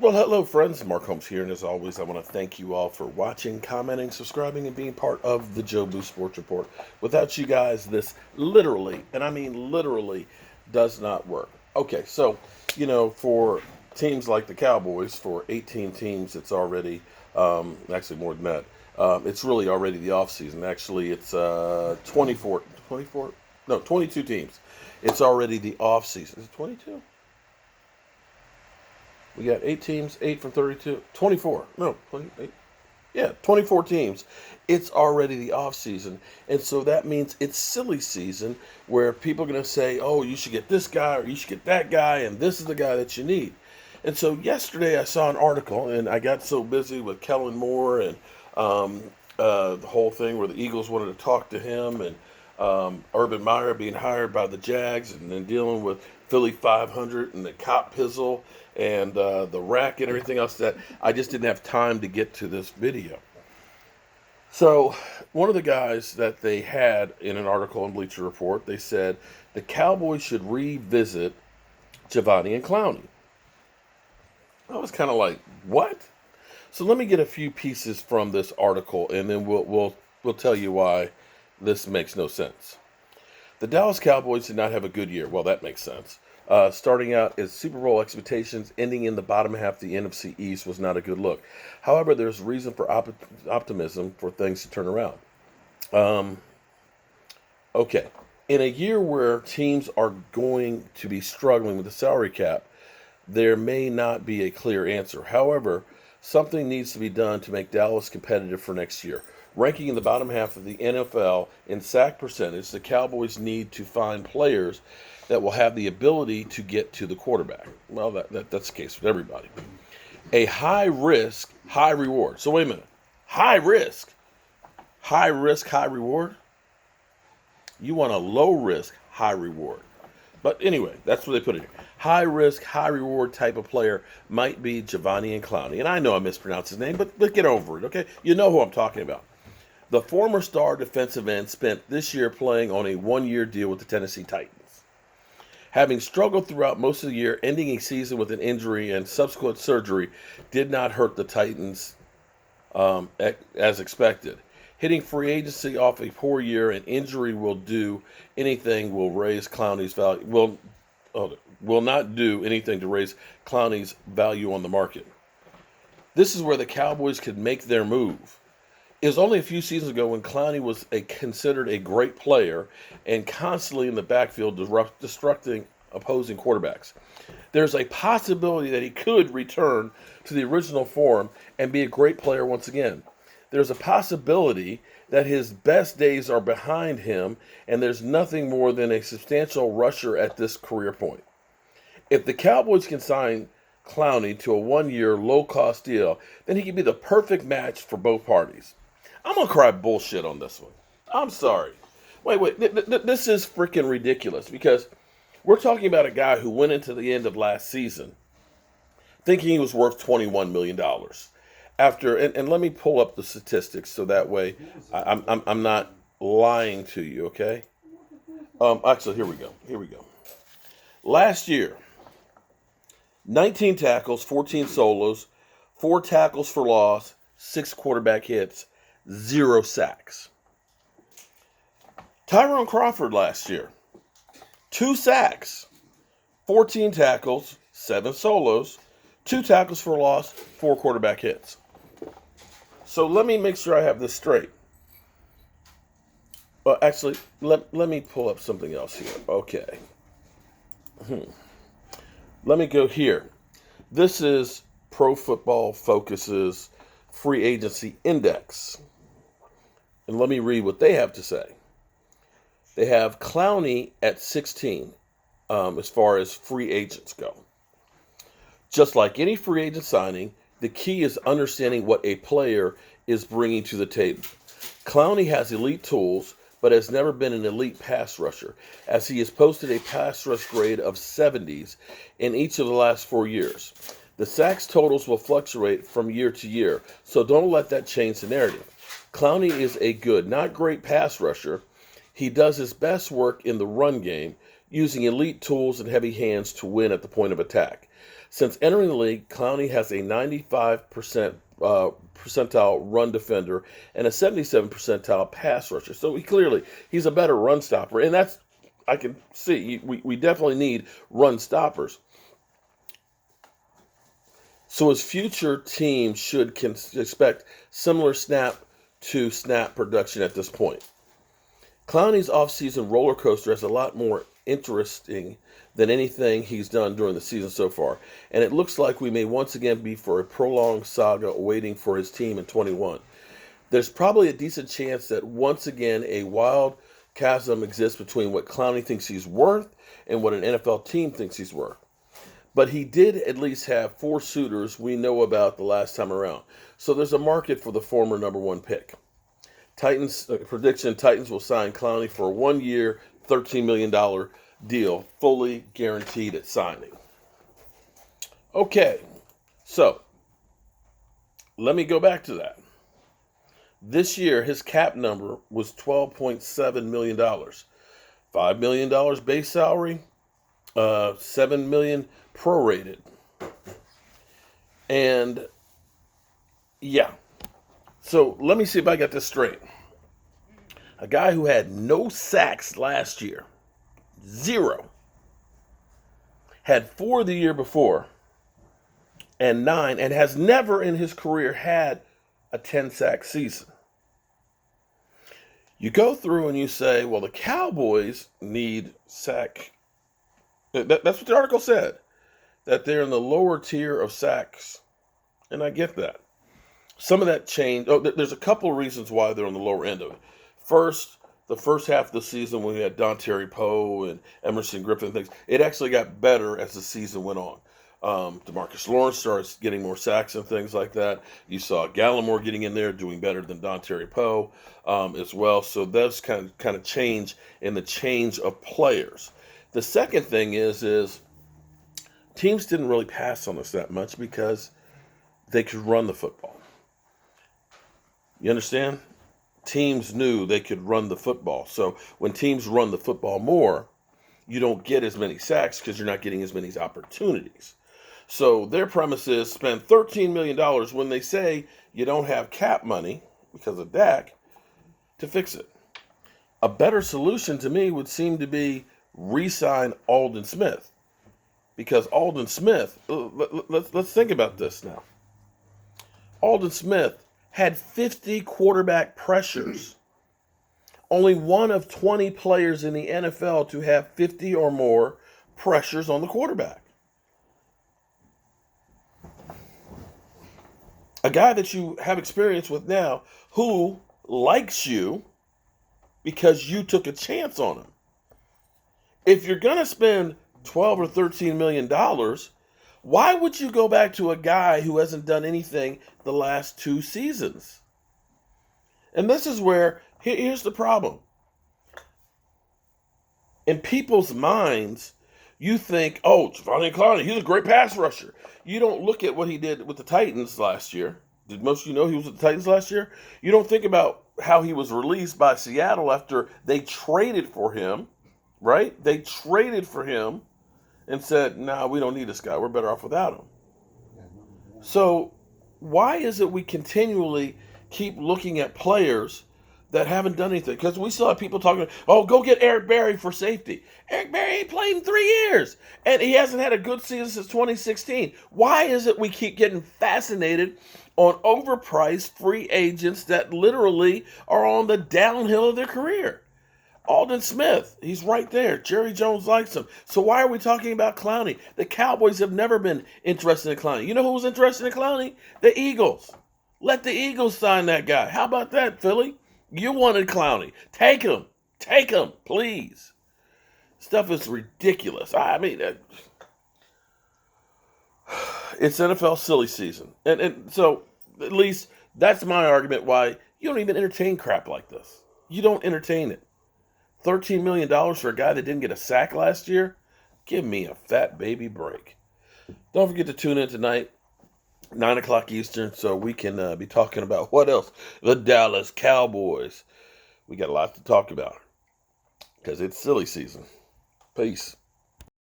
Well, hello, friends. Mark Holmes here, and as always, I want to thank you all for watching, commenting, subscribing, and being part of the Joe Boo Sports Report. Without you guys, this literally, and I mean literally, does not work. Okay, so, for teams like the Cowboys, for 18 teams, it's already, actually more than that, it's really already the offseason. Actually, it's 24, no, 22 teams. It's already the offseason. Is it 22? We got 8 teams, 8 from 32, 24. No, 28. Yeah, 24 teams. It's already the off season. And so that means it's silly season where people are going to say, oh, you should get this guy or you should get that guy, and this is the guy that you need. And so yesterday I saw an article, and I got so busy with Kellen Moore and the whole thing where the Eagles wanted to talk to him, and Urban Meyer being hired by the Jags, and then dealing with Philly 500 and the cop pizzle and the rack and everything else, that I just didn't have time to get to this video. So one of the guys that they had in an article in Bleacher Report, they said the Cowboys should revisit Jadeveon Clowney. I was kind of like, what? So let me get a few pieces from this article, and then we'll tell you why this makes no sense. The Dallas Cowboys did not have a good year. Well, that makes sense. Starting out as Super Bowl expectations, ending in the bottom half of the NFC East was not a good look. However, there's reason for optimism for things to turn around. Okay. In a year where teams are going to be struggling with the salary cap, there may not be a clear answer. However, something needs to be done to make Dallas competitive for next year. Ranking in the bottom half of the NFL in sack percentage, the Cowboys need to find players that will have the ability to get to the quarterback. Well, that's the case with everybody. A high risk, high reward. So wait a minute. High risk, high reward? You want a low risk, high reward. But anyway, that's what they put in here. High risk, high reward type of player might be Jadeveon Clowney. And I know I mispronounced his name, but get over it, okay? You know who I'm talking about. The former star defensive end spent this year playing on a one-year deal with the Tennessee Titans. Having struggled throughout most of the year, ending a season with an injury and subsequent surgery did not hurt the Titans as expected. Hitting free agency off a poor year and injury will do anything will raise Clowney's value. Will not do anything to raise Clowney's value on the market. This is where the Cowboys could make their move. It was only a few seasons ago when Clowney was considered a great player and constantly in the backfield disrupting opposing quarterbacks. There's a possibility that he could return to the original form and be a great player once again. There's a possibility that his best days are behind him, and there's nothing more than a substantial rusher at this career point. If the Cowboys can sign Clowney to a one-year, low-cost deal, then he could be the perfect match for both parties. I'm going to cry bullshit on this one. I'm sorry. Wait. This is freaking ridiculous because we're talking about a guy who went into the end of last season thinking he was worth $21 million. After, and let me pull up the statistics so that way I'm not lying to you, okay? Actually, here we go. Last year, 19 tackles, 14 solos, 4 tackles for loss, 6 quarterback hits, 0 sacks. Tyrone Crawford last year, 2 sacks, 14 tackles, 7 solos, 2 tackles for loss, 4 quarterback hits. So let me make sure I have this straight. Well, actually, let me pull up something else here. Okay. Let me go here. This is Pro Football Focus's free agency index. And let me read what they have to say. They have Clowney at 16 as far as free agents go. Just like any free agent signing, the key is understanding what a player is bringing to the table. Clowney has elite tools, but has never been an elite pass rusher, as he has posted a pass rush grade of 70s in each of the last 4 years. The sacks totals will fluctuate from year to year, so don't let that change the narrative. Clowney is a good, not great pass rusher. He does his best work in the run game, using elite tools and heavy hands to win at the point of attack. Since entering the league, Clowney has a 95% percentile run defender and a 77 percentile pass rusher. So he's a better run stopper, and that's I can see we definitely need run stoppers. So his future team should expect similar snap-to-snap production at this point. Clowney's offseason roller coaster is a lot more interesting than anything he's done during the season so far, and it looks like we may once again be for a prolonged saga waiting for his team in 21. There's probably a decent chance that once again a wild chasm exists between what Clowney thinks he's worth and what an NFL team thinks he's worth. But he did at least have 4 suitors we know about the last time around. So there's a market for the former number 1 pick. Titans prediction: Titans will sign Clowney for a 1-year, $13 million deal, fully guaranteed at signing. Okay, so let me go back to that. This year, his cap number was $12.7 million. $5 million base salary, $7 million prorated. And yeah. So let me see if I got this straight. A guy who had no sacks last year, 0, had 4 the year before, and 9, and has never in his career had a 10-sack season. You go through and you say, well, the Cowboys need sack. That's what the article said, that they're in the lower tier of sacks. And I get that. Some of that changed. There's a couple of reasons why they're on the lower end of it. First, the first half of the season when we had Dontari Poe and Emerson Griffin and things, it actually got better as the season went on. DeMarcus Lawrence starts getting more sacks and things like that. You saw Gallimore getting in there, doing better than Dontari Poe as well. So that's kind of change in the change of players. The second thing is teams didn't really pass on us that much because they could run the football. You understand? Teams knew they could run the football. So when teams run the football more, you don't get as many sacks because you're not getting as many opportunities. So their premise is spend $13 million when they say you don't have cap money because of Dak to fix it. A better solution to me would seem to be re-sign Aldon Smith. Because Aldon Smith, let's think about this now. Aldon Smith had 50 quarterback pressures. Only one of 20 players in the NFL to have 50 or more pressures on the quarterback. A guy that you have experience with now who likes you because you took a chance on him. If you're going to spend $12 or $13 million, why would you go back to a guy who hasn't done anything the last 2 seasons? And this is where, here's the problem. In people's minds, you think, oh, Jadeveon Clooney, he's a great pass rusher. You don't look at what he did with the Titans last year. Did most of you know he was with the Titans last year? You don't think about how he was released by Seattle after they traded for him, right? They traded for him and said, nah, we don't need this guy. We're better off without him. So why is it we continually keep looking at players that haven't done anything? Because we still have people talking, oh, go get Eric Berry for safety. Eric Berry ain't played in 3 years, and he hasn't had a good season since 2016. Why is it we keep getting fascinated on overpriced free agents that literally are on the downhill of their career? Aldon Smith, he's right there. Jerry Jones likes him. So why are we talking about Clowney? The Cowboys have never been interested in Clowney. You know who was interested in Clowney? The Eagles. Let the Eagles sign that guy. How about that, Philly? You wanted Clowney. Take him. Take him, please. Stuff is ridiculous. I mean, it's NFL silly season. And so at least that's my argument why you don't even entertain crap like this. You don't entertain it. $13 million for a guy that didn't get a sack last year? Give me a fat baby break. Don't forget to tune in tonight, 9 o'clock Eastern, so we can be talking about what else? The Dallas Cowboys. We got a lot to talk about because it's silly season. Peace.